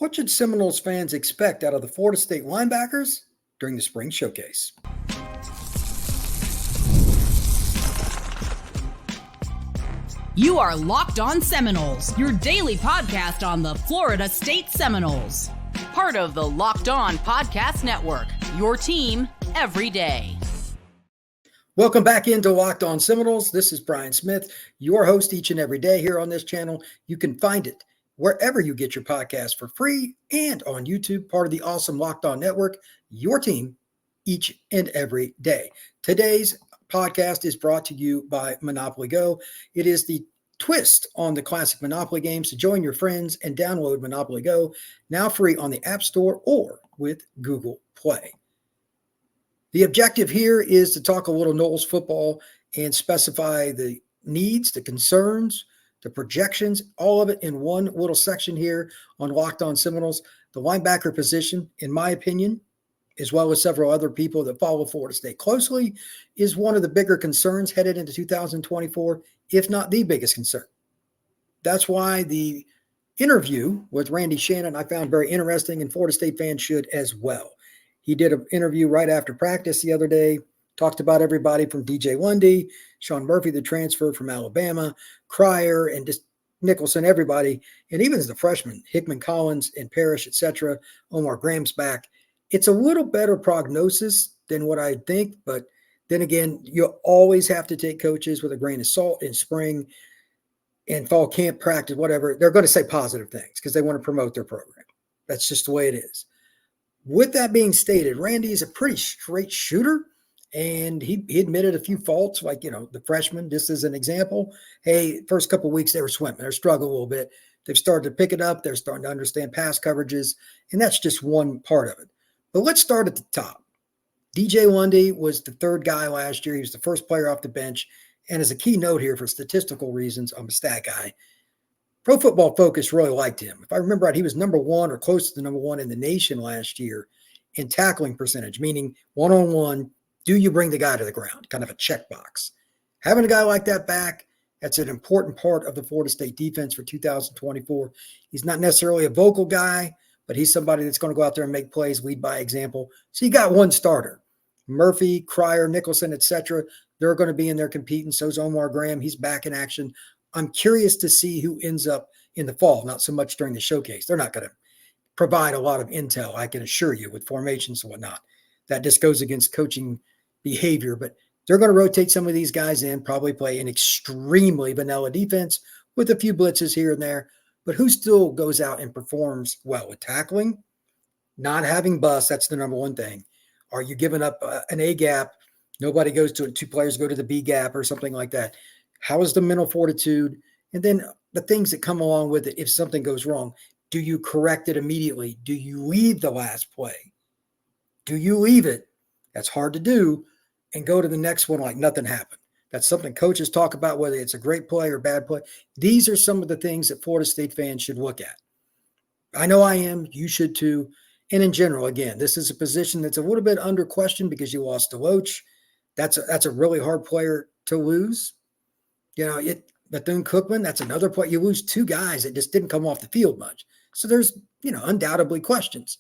What should Seminoles fans expect out of the Florida State linebackers during the spring showcase? You are Locked On Seminoles, your daily podcast on the Florida State Seminoles. Part of the Locked On Podcast Network, your team every day. Welcome back into Locked On Seminoles. This is Brian Smith, your host each and every day here on this channel. You can find it wherever you get your podcast for free and on YouTube, part of the awesome Locked On Network, your team each and every day. Today's podcast is brought to you by Monopoly Go. It is the twist on the classic Monopoly games. So join your friends and download Monopoly Go, now free on the App Store or with Google Play. The objective here is to talk a little Noles football and specify the needs, the concerns, the projections, all of it in one little section here on Locked On Seminoles. The linebacker position, in my opinion, as well as several other people that follow Florida State closely, is one of the bigger concerns headed into 2024, if not the biggest concern. That's why the interview with Randy Shannon I found very interesting, and Florida State fans should as well. He did an interview right after practice the other day, talked about everybody from DJ Lundy, Sean Murphy, the transfer from Alabama, Cryer, and just Nicholson, everybody, and even as the freshmen, Hickman, Collins, and Parrish, etc., Omar Graham's back. It's a little better prognosis than what I think, but then again, you always have to take coaches with a grain of salt in spring and fall camp practice, whatever. They're going to say positive things because they want to promote their program. That's just the way it is. With that being stated, Randy is a pretty straight shooter, and he admitted a few faults, like, the freshmen, just as an example. Hey, first couple of weeks they were swimming. They're struggling a little bit. They've started to pick it up. They're starting to understand pass coverages, and that's just one part of it. But let's start at the top. DJ Lundy was the third guy last year. He was the first player off the bench. And as a key note here, for statistical reasons, I'm a stat guy. Pro Football Focus really liked him. If I remember right, he was number one or close to the number one in the nation last year in tackling percentage, meaning one-on-one, do you bring the guy to the ground? Kind of a checkbox. Having a guy like that back, that's an important part of the Florida State defense for 2024. He's not necessarily a vocal guy, but he's somebody that's going to go out there and make plays, lead by example. So you got one starter. Murphy, Cryer, Nicholson, etc. They're going to be in there competing. So's Omar Graham. He's back in action. I'm curious to see who ends up in the fall, not so much during the showcase. They're not going to provide a lot of intel, I can assure you, with formations and whatnot. That just goes against coaching behavior. But they're going to rotate some of these guys in, probably play an extremely vanilla defense with a few blitzes here and there. But who still goes out and performs well with tackling? Not having busts, that's the number one thing. Are you giving up an A gap? Nobody goes to it. Two players go to the B gap or something like that. How is the mental fortitude? And then the things that come along with it if something goes wrong. Do you correct it immediately? Do you leave the last play? Do you leave it? That's hard to do and go to the next one like nothing happened. That's something coaches talk about, whether it's a great play or bad play. These are some of the things that Florida State fans should look at. I know I am. You should too. And in general, again, this is a position that's a little bit under question because you lost Deloach. That's a really hard player to lose. Bethune-Cookman, that's another player. You lose two guys that just didn't come off the field much. So there's, undoubtedly questions.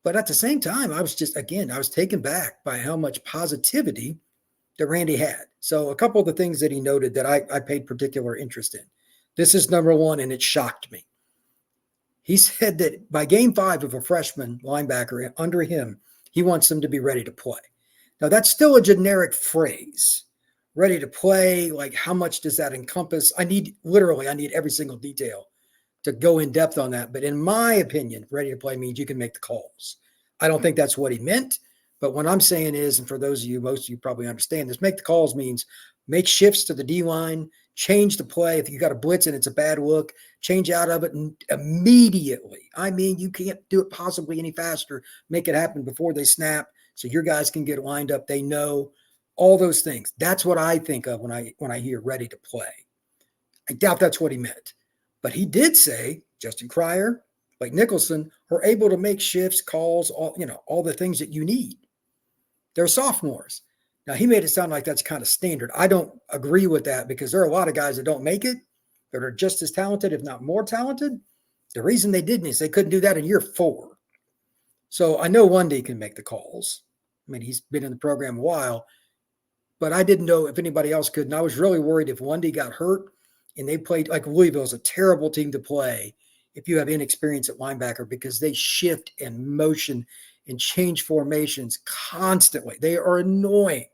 But at the same time, I was taken back by how much positivity that Randy had. So a couple of the things that he noted that I paid particular interest in. This is number one, and it shocked me. He said that by game 5 of a freshman linebacker under him, he wants them to be ready to play. Now, that's still a generic phrase. Ready to play, like how much does that encompass? I need every single detail to go in depth on that. But in my opinion, ready to play means you can make the calls. I don't think that's what he meant. But what I'm saying is, and for those of you, most of you probably understand this, make the calls means make shifts to the D-line, change the play. If you got a blitz and it's a bad look, change out of it immediately. I mean, you can't do it possibly any faster. Make it happen before they snap so your guys can get lined up. They know all those things. That's what I think of when I hear ready to play. I doubt that's what he meant. But he did say Justin Cryer, like Nicholson, are able to make shifts, calls, all the things that you need. They're sophomores. Now, he made it sound like that's kind of standard. I don't agree with that because there are a lot of guys that don't make it that are just as talented, if not more talented. The reason they didn't is they couldn't do that in year 4. So I know Lundy can make the calls. I mean, he's been in the program a while, but I didn't know if anybody else could. And I was really worried if Lundy got hurt and they played, like Louisville is a terrible team to play if you have inexperience at linebacker, because they shift and motion and change formations constantly. They are annoying.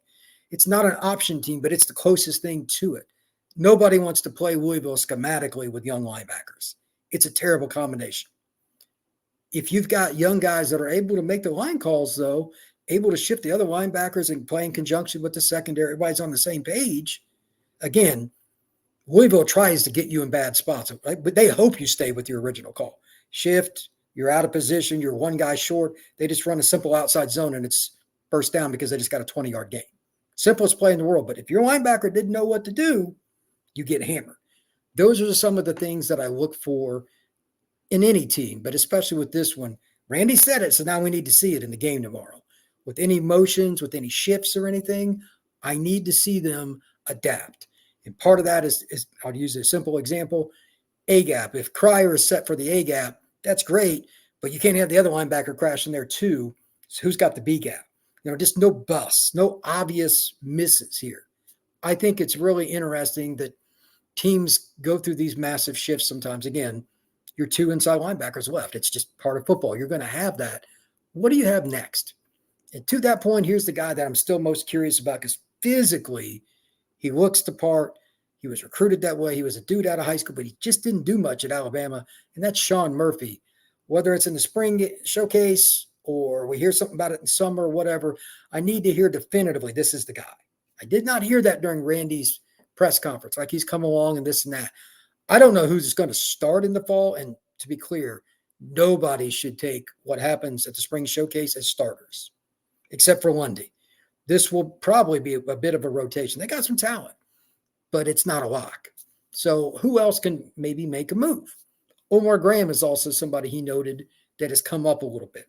It's not an option team, but it's the closest thing to it. Nobody wants to play Louisville schematically with young linebackers. It's a terrible combination. If you've got young guys that are able to make the line calls, though, able to shift the other linebackers and play in conjunction with the secondary, everybody's on the same page. Again, Louisville tries to get you in bad spots, right? But they hope you stay with your original call. Shift, you're out of position, you're one guy short. They just run a simple outside zone and it's first down because they just got a 20-yard gain. Simplest play in the world. But if your linebacker didn't know what to do, you get hammered. Those are some of the things that I look for in any team, but especially with this one. Randy said it, so now we need to see it in the game tomorrow. With any motions, with any shifts or anything, I need to see them adapt. And part of that is I'll use a simple example, A-gap. If Cryer is set for the A-gap, that's great, but you can't have the other linebacker crash in there too. So who's got the B-gap? Just no busts, no obvious misses here. I think it's really interesting that teams go through these massive shifts sometimes. Again, your 2 inside linebackers left. It's just part of football. You're going to have that. What do you have next? And to that point, here's the guy that I'm still most curious about, because physically he looks the part. He was recruited that way. He was a dude out of high school, but he just didn't do much at Alabama. And that's Sean Murphy. Whether it's in the spring showcase or we hear something about it in summer or whatever, I need to hear definitively this is the guy. I did not hear that during Randy's press conference, like he's come along and this and that. I don't know who's going to start in the fall. And to be clear, nobody should take what happens at the spring showcase as starters, except for Lundy. This will probably be a bit of a rotation. They got some talent, but it's not a lock. So who else can maybe make a move? Omar Graham is also somebody he noted that has come up a little bit.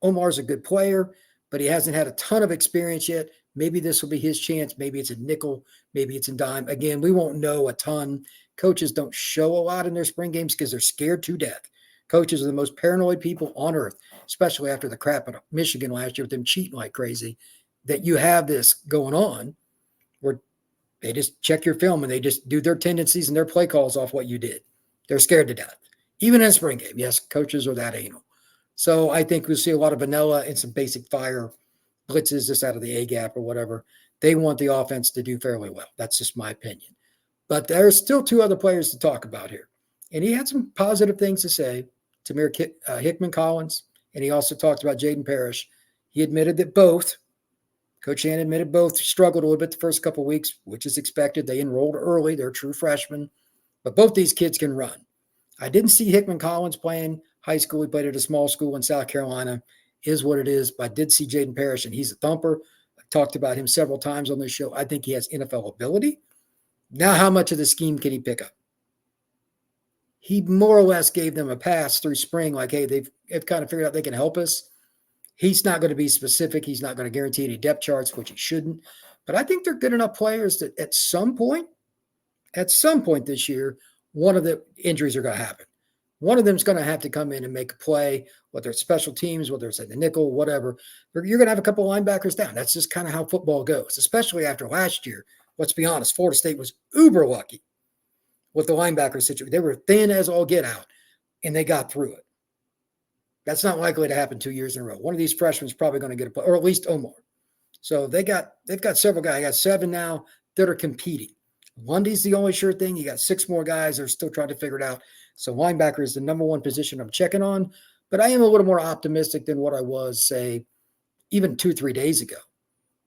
Omar's a good player, but he hasn't had a ton of experience yet. Maybe this will be his chance. Maybe it's a nickel. Maybe it's a dime. Again, we won't know a ton. Coaches don't show a lot in their spring games because they're scared to death. Coaches are the most paranoid people on earth, especially after the crap at Michigan last year with them cheating like crazy, that you have this going on where they just check your film and they just do their tendencies and their play calls off what you did. They're scared to death. Even in a spring game. Yes, coaches are that anal. So I think we'll see a lot of vanilla and some basic fire blitzes just out of the A-gap or whatever. They want the offense to do fairly well. That's just my opinion. But there's still 2 other players to talk about here. And he had some positive things to say. Tamir Hickman Collins, and he also talked about Jaden Parrish. He admitted that both, Coach Shannon admitted both struggled a little bit the first couple of weeks, which is expected. They enrolled early. They're true freshmen. But both these kids can run. I didn't see Hickman Collins playing high school. He played at a small school in South Carolina. Is what it is. But I did see Jaden Parrish, and he's a thumper. I've talked about him several times on this show. I think he has NFL ability. Now, how much of the scheme can he pick up? He more or less gave them a pass through spring, like, hey, they've kind of figured out they can help us. He's not going to be specific. He's not going to guarantee any depth charts, which he shouldn't. But I think they're good enough players that at some point this year, one of the injuries are going to happen. One of them is going to have to come in and make a play, whether it's special teams, whether it's at the nickel, whatever. You're going to have a couple of linebackers down. That's just kind of how football goes, especially after last year. Let's be honest, Florida State was uber lucky with the linebacker situation. They were thin as all get out, and they got through it. That's not likely to happen 2 years in a row. One of these freshmen is probably going to get a play, or at least Omar. So they've got several guys. I got 7 now that are competing. Lundy's the only sure thing. You got 6 more guys that are still trying to figure it out. So linebacker is the number 1 position I'm checking on. But I am a little more optimistic than what I was, say, even 2-3 days ago.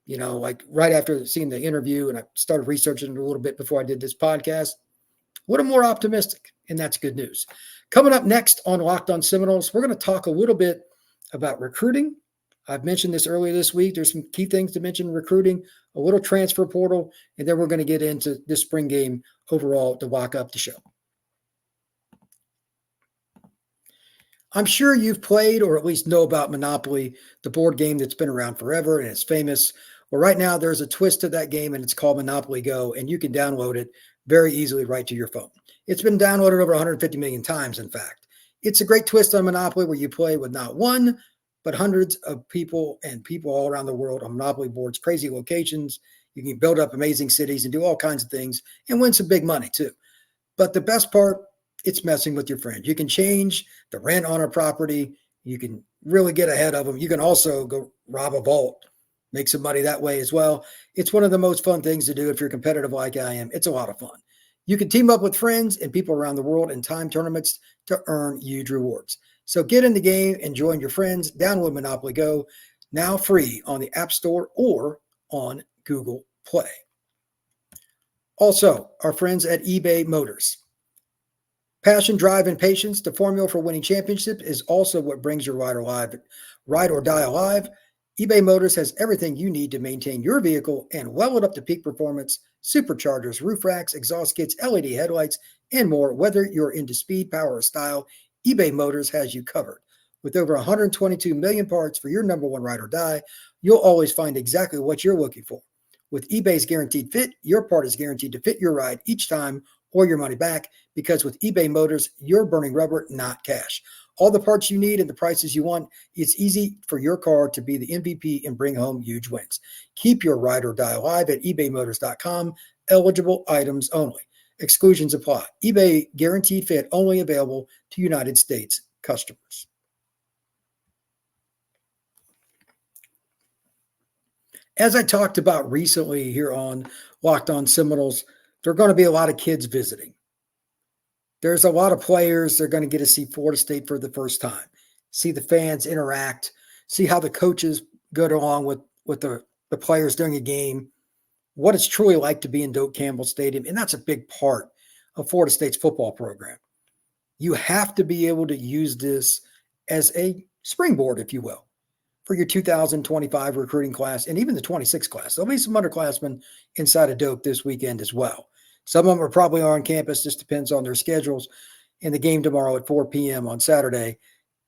Like right after seeing the interview, and I started researching it a little bit before I did this podcast. A little more optimistic, and that's good news. Coming up next on Locked On Seminoles, we're going to talk a little bit about recruiting. I've mentioned this earlier this week. There's some key things to mention: recruiting, a little transfer portal, and then we're going to get into this spring game overall to lock up the show. I'm sure you've played or at least know about Monopoly, the board game that's been around forever and it's famous. Well, right now there's a twist to that game, and it's called Monopoly Go, and you can download it very easily right to your phone. It's been downloaded over 150 million times, in fact. It's a great twist on Monopoly where you play with not one, but hundreds of people and people all around the world on Monopoly boards, crazy locations. You can build up amazing cities and do all kinds of things and win some big money too. But the best part, it's messing with your friends. You can change the rent on a property. You can really get ahead of them. You can also go rob a vault, make some money that way as well. It's one of the most fun things to do if you're competitive like I am. It's a lot of fun. You can team up with friends and people around the world in time tournaments to earn huge rewards. So get in the game and join your friends. Download Monopoly Go, now free on the App Store or on Google Play. Also, our friends at eBay Motors. Passion, drive, and patience, the formula for winning championships, is also what brings your ride or die alive. eBay Motors has everything you need to maintain your vehicle and well it up to peak performance: superchargers, roof racks, exhaust kits, LED headlights, and more. Whether you're into speed, power, or style, eBay Motors has you covered. With over 122 million parts for your number one ride or die, you'll always find exactly what you're looking for. With eBay's Guaranteed Fit, your part is guaranteed to fit your ride each time or your money back, because with eBay Motors, you're burning rubber, not cash. All the parts you need and the prices you want, it's easy for your car to be the MVP and bring home huge wins. Keep your ride or die alive at ebaymotors.com. Eligible items only. Exclusions apply. eBay Guaranteed Fit only available to United States customers. As I talked about recently here on Locked On Seminoles, there are going to be a lot of kids visiting. There's a lot of players. They're going to get to see Florida State for the first time, see the fans interact, see how the coaches go along with the players during a game, what it's truly like to be in Doak Campbell Stadium. And that's a big part of Florida State's football program. You have to be able to use this as a springboard, if you will, for your 2025 recruiting class and even the 26 class. There'll be some underclassmen inside of Doak this weekend as well. Some of them are probably on campus, just depends on their schedules. And the game tomorrow at 4 p.m. on Saturday,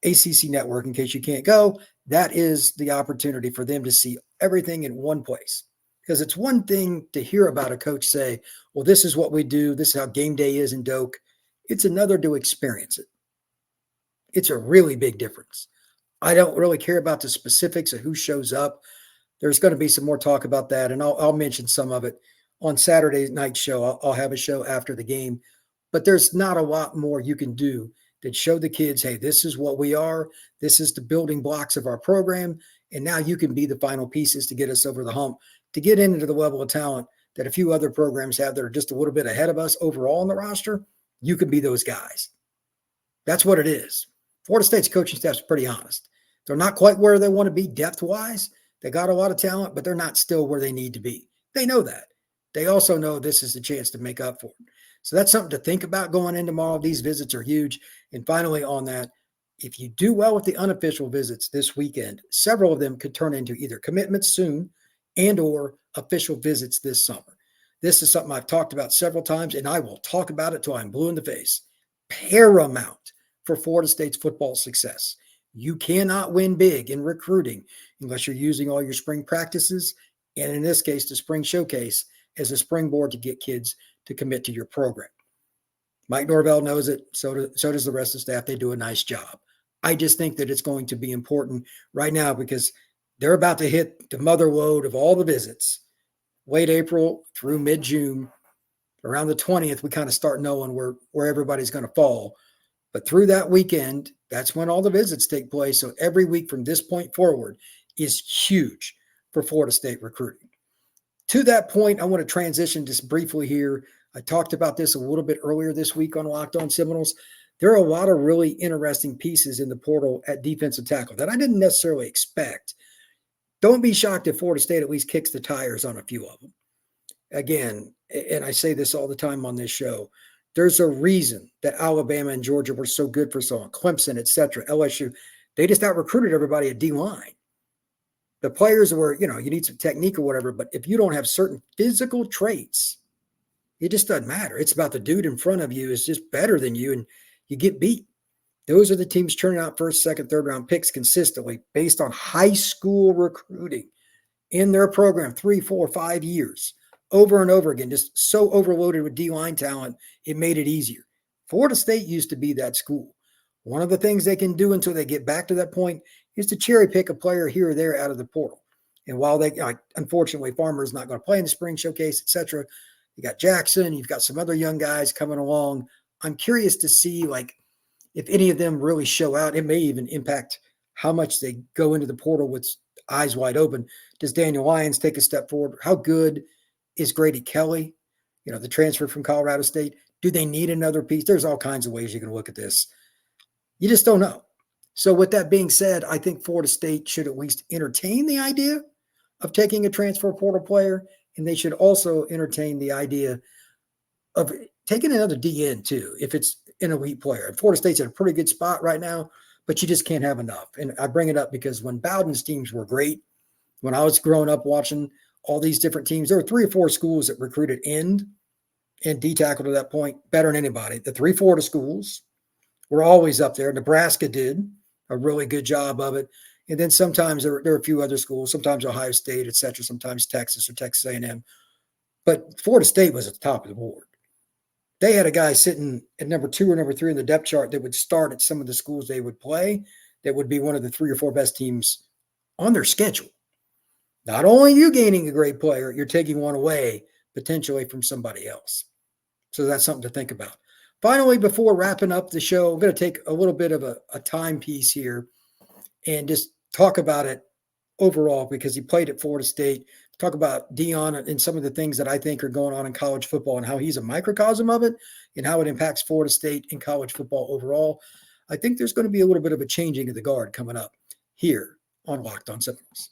ACC Network, in case you can't go, that is the opportunity for them to see everything in one place. Because it's one thing to hear about a coach say, well, this is what we do, this is how game day is in Doak. It's another to experience it. It's a really big difference. I don't really care about the specifics of who shows up. There's going to be some more talk about that, and I'll mention some of it on Saturday night show. I'll have a show after the game, but there's not a lot more you can do that show the kids, hey, this is what we are. This is the building blocks of our program, and now you can be the final pieces to get us over the hump, to get into the level of talent that a few other programs have that are just a little bit ahead of us overall on the roster. You can be those guys. That's what it is. Florida State's coaching staff's pretty honest. They're not quite where they want to be depth-wise. They got a lot of talent, but they're not still where they need to be. They know that. They also know this is the chance to make up for it. So that's something to think about going in tomorrow. These visits are huge. And finally on that, if you do well with the unofficial visits this weekend, several of them could turn into either commitments soon and or official visits this summer. This is something I've talked about several times, and I will talk about it till I'm blue in the face. Paramount for Florida State's football success. You cannot win big in recruiting unless you're using all your spring practices, and in this case, the spring showcase, as a springboard to get kids to commit to your program. Mike Norvell knows it. So does the rest of the staff. They do a nice job. I just think that it's going to be important right now because they're about to hit the mother lode of all the visits. Late April through mid-June. Around the 20th, we kind of start knowing where everybody's going to fall. But through that weekend, that's when all the visits take place. So every week from this point forward is huge for Florida State recruiting. To that point, I want to transition just briefly here. I talked about this a little bit earlier this week on Locked On Seminoles. There are a lot of really interesting pieces in the portal at defensive tackle that I didn't necessarily expect. Don't be shocked if Florida State at least kicks the tires on a few of them. Again, and I say this all the time on this show, there's a reason that Alabama and Georgia were so good for so long. Clemson, etc., LSU, they just out-recruited everybody at D-line. The players were, you need some technique or whatever, but if you don't have certain physical traits, it just doesn't matter. It's about the dude in front of you is just better than you, and you get beat. Those are the teams turning out first, second, third round picks consistently based on high school recruiting in their program, 3, 4, 5 years, over and over again, just so overloaded with D-line talent, it made it easier. Florida State used to be that school. One of the things they can do until they get back to that point is to cherry pick a player here or there out of the portal. And while unfortunately, Farmer's not going to play in the spring showcase, etc., you got Jackson, you've got some other young guys coming along. I'm curious to see if any of them really show out. It may even impact how much they go into the portal with eyes wide open. Does Daniel Lyons take a step forward? How good is Grady Kelly? The transfer from Colorado State. Do they need another piece? There's all kinds of ways you can look at this. You just don't know. So with that being said, I think Florida State should at least entertain the idea of taking a transfer portal player, and they should also entertain the idea of taking another DN too, if it's an elite player. And Florida State's in a pretty good spot right now, but you just can't have enough. And I bring it up because when Bowden's teams were great, when I was growing up watching all these different teams, there were 3 or 4 schools that recruited end and D tackle to that point better than anybody. The 3 Florida schools were always up there. Nebraska did a really good job of it. And then sometimes there are a few other schools, sometimes Ohio State, et cetera, sometimes Texas or Texas A&M. But Florida State was at the top of the board. They had a guy sitting at number 2 or number 3 in the depth chart that would start at some of the schools they would play, that would be one of the 3 or 4 best teams on their schedule. Not only are you gaining a great player, you're taking one away potentially from somebody else. So that's something to think about. Finally, before wrapping up the show, I'm going to take a little bit of a timepiece here and just talk about it overall because he played at Florida State. Talk about Deion and some of the things that I think are going on in college football and how he's a microcosm of it and how it impacts Florida State and college football overall. I think there's going to be a little bit of a changing of the guard coming up here on Locked On Seminoles.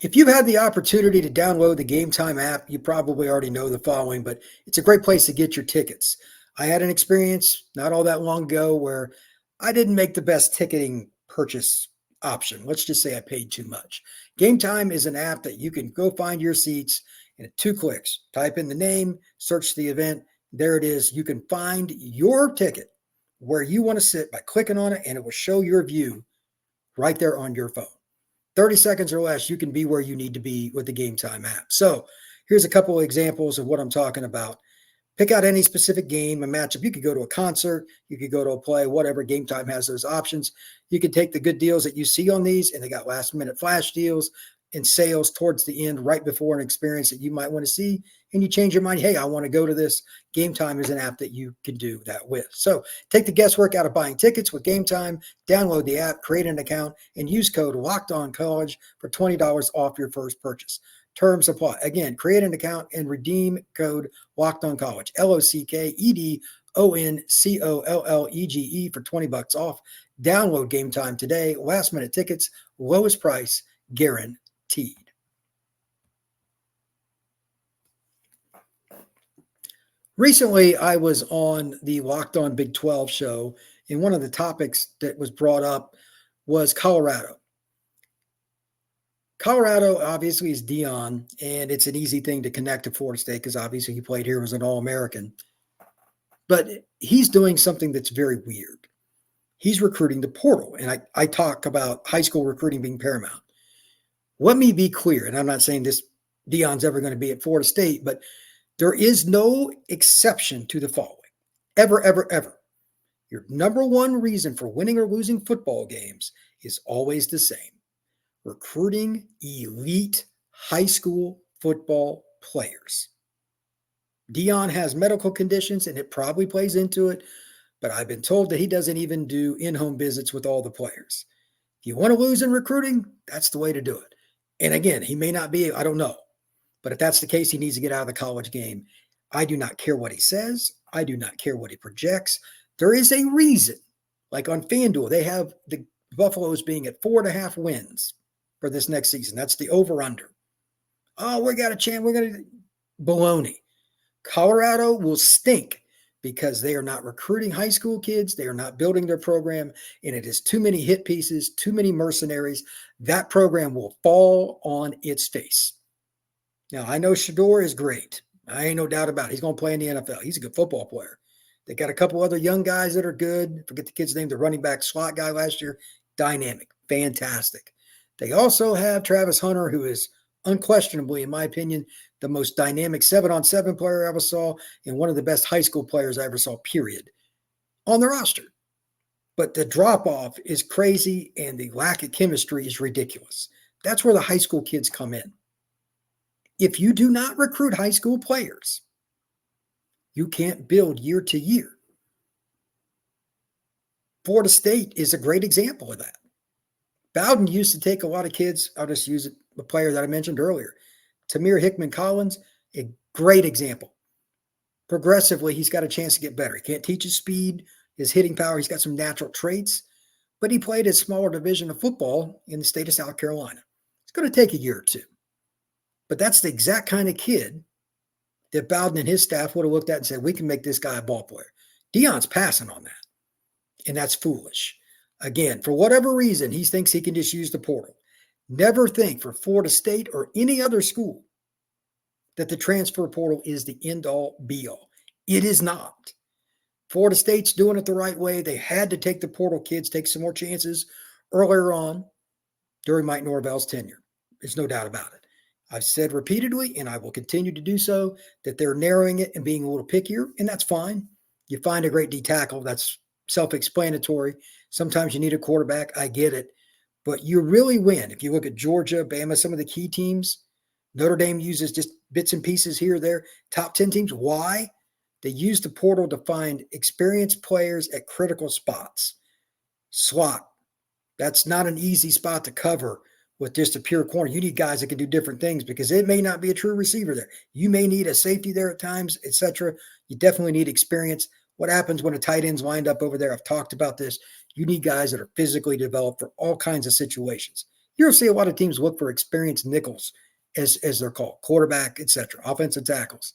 If you've had the opportunity to download the Gametime app, you probably already know the following, but it's a great place to get your tickets. I had an experience not all that long ago where I didn't make the best ticketing purchase option. Let's just say I paid too much. Gametime is an app that you can go find your seats in 2 clicks. Type in the name, search the event. There it is. You can find your ticket where you want to sit by clicking on it, and it will show your view right there on your phone. 30 seconds or less, you can be where you need to be with the Gametime app. So here's a couple of examples of what I'm talking about. Pick out any specific game, a matchup. You could go to a concert. You could go to a play, whatever. Gametime has those options. You can take the good deals that you see on these, and they got last-minute flash deals and sales towards the end right before an experience that you might want to see, and you change your mind. Hey, I want to go to this. Gametime is an app that you can do that with. So take the guesswork out of buying tickets with Gametime. Download the app, create an account, and use code LOCKEDONCollege for $20 off your first purchase. Terms apply. Again, create an account and redeem code LOCKEDONCollege, LOCKEDONCOLLEGE for $20 off. Download Gametime today. Last minute tickets, lowest price guaranteed. Recently, I was on the Locked On Big 12 show, and one of the topics that was brought up was Colorado. Colorado obviously is Deion, and it's an easy thing to connect to Florida State because obviously he played here as an All-American. But he's doing something that's very weird. He's recruiting the portal, and I talk about high school recruiting being paramount. Let me be clear, and I'm not saying this Deion's ever going to be at Florida State, but there is no exception to the following. Ever, ever, ever. Your number one reason for winning or losing football games is always the same. Recruiting elite high school football players. Deion has medical conditions, and it probably plays into it, but I've been told that he doesn't even do in-home visits with all the players. If you want to lose in recruiting, that's the way to do it. And again, he may not be, I don't know. But if that's the case, he needs to get out of the college game. I do not care what he says. I do not care what he projects. There is a reason. Like on FanDuel, they have the Buffaloes being at 4.5 wins for this next season. That's the over-under. Oh, we got a chance. We're going to baloney. Colorado will stink because they are not recruiting high school kids. They are not building their program, and it is too many hit pieces, too many mercenaries. That program will fall on its face. Now, I know Shador is great. I ain't no doubt about it. He's going to play in the NFL. He's a good football player. They got a couple other young guys that are good. Forget the kid's name, the running back slot guy last year. Dynamic. Fantastic. They also have Travis Hunter, who is unquestionably, in my opinion, the most dynamic 7-on-7 player I ever saw and one of the best high school players I ever saw, period, on the roster. But the drop-off is crazy and the lack of chemistry is ridiculous. That's where the high school kids come in. If you do not recruit high school players, you can't build year to year. Florida State is a great example of that. Bowden used to take a lot of kids. I'll just use it, the player that I mentioned earlier. Tamir Hickman Collins, a great example. Progressively, he's got a chance to get better. He can't teach his speed, his hitting power. He's got some natural traits, but he played a smaller division of football in the state of South Carolina. It's going to take a year or two. But that's the exact kind of kid that Bowden and his staff would have looked at and said, we can make this guy a ball player. Deion's passing on that. And that's foolish. Again, for whatever reason, he thinks he can just use the portal. Never think for Florida State or any other school that the transfer portal is the end-all, be-all. It is not. Florida State's doing it the right way. They had to take the portal kids, take some more chances earlier on during Mike Norvell's tenure. There's no doubt about it. I've said repeatedly, and I will continue to do so, that they're narrowing it and being a little pickier, and that's fine. You find a great D tackle, that's self-explanatory. Sometimes you need a quarterback. I get it. But you really win. If you look at Georgia, Bama, some of the key teams, Notre Dame uses just bits and pieces here or there. Top 10 teams. Why? They use the portal to find experienced players at critical spots. Slot. That's not an easy spot to cover with just a pure corner. You need guys that can do different things because it may not be a true receiver there. You may need a safety there at times, etc. You definitely need experience. What happens when a tight end's lined up over there? I've talked about this. You need guys that are physically developed for all kinds of situations. You'll see a lot of teams look for experienced nickels, as they're called, quarterback, etc., offensive tackles.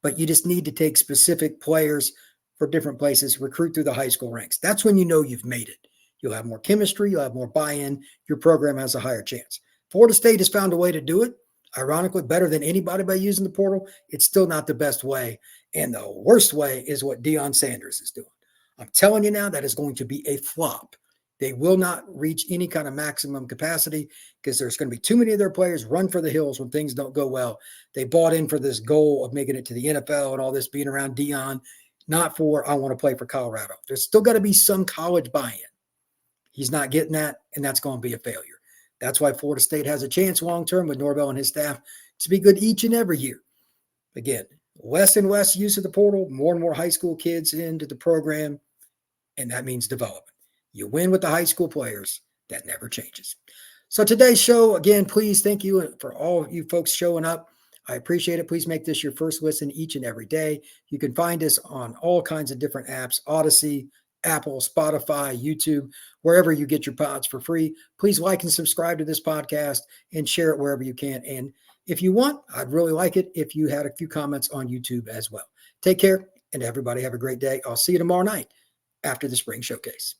But you just need to take specific players for different places, recruit through the high school ranks. That's when you know you've made it. You'll have more chemistry. You'll have more buy-in. Your program has a higher chance. Florida State has found a way to do it, ironically, better than anybody by using the portal. It's still not the best way. And the worst way is what Deion Sanders is doing. I'm telling you now, that is going to be a flop. They will not reach any kind of maximum capacity because there's going to be too many of their players run for the hills when things don't go well. They bought in for this goal of making it to the NFL and all this being around Deion, not for, I want to play for Colorado. There's still got to be some college buy-in. He's not getting that, and that's going to be a failure. That's why Florida State has a chance long-term with Norvell and his staff to be good each and every year. Again, less and less use of the portal, more and more high school kids into the program, and that means development. You win with the high school players. That never changes. So today's show, again, please thank you for all of you folks showing up. I appreciate it. Please make this your first listen each and every day. You can find us on all kinds of different apps, Odyssey, Apple, Spotify, YouTube, wherever you get your pods for free. Please like and subscribe to this podcast and share it wherever you can. And if you want, I'd really like it if you had a few comments on YouTube as well. Take care, and everybody have a great day. I'll see you tomorrow night after the Spring Showcase.